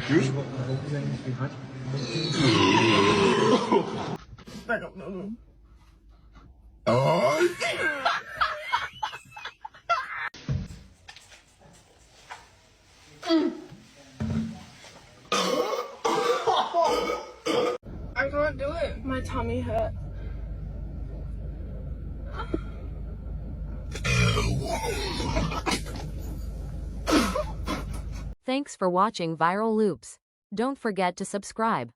Już? Oj! I can't do it. My tummy hurt. Thanks for watching Viral Loops. Don't forget to subscribe.